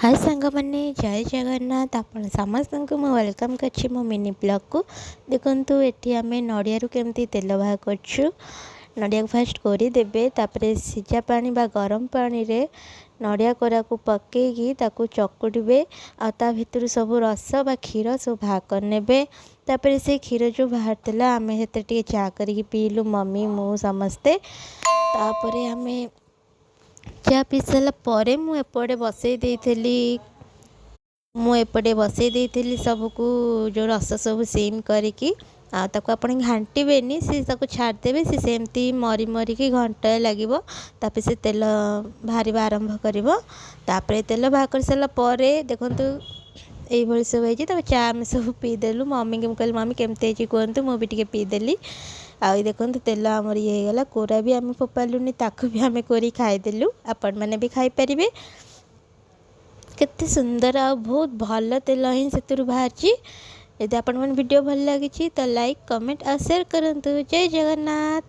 हाय सांग मैंने जय जगन्नाथ आपण समस्त को मैं वेलकम कर मो मिनी ब्लॉग को देखु ये आम नड़िया केमती तेल बाहर कर नड़िया फास्ट करदेवे तापर सीजा पानी बा गरम पानी रे नड़िया कोरा को पकईकी चकुड़े आ भितर सब रस बा क्षीर सब बाहर करने तापर से क्षीर जो बाहर था आम से चा कर पीलु मम्मी मु समस्ते तापर आम चा पी सारापर मुझे बसई देली सबको जो रस सब सीम करिकी आपण घाटीबेनी सी छाड़देवे सी सेमती मरी मरिकी घंटाए लगे तापर से तेल बाहर आरंभ कर तेल बाहर कर सारापर देखु यही सब हो चा आम सब पीदेलु मम्मी के कहली मम्मी केमती कहतु मुझे पीदेली आई देखो तेल आमर ये गला कोरा भी आम फोपालुनी ताकू भी आम कोरी खाईदेलु आपण मैंने भी खाई पारिबे केते सुंदर आ बहुत भल तेल ही से बाहर। यदि आपण वीडियो भल लगी तो लाइक कमेंट और शेयर करंतु। जय जगन्नाथ।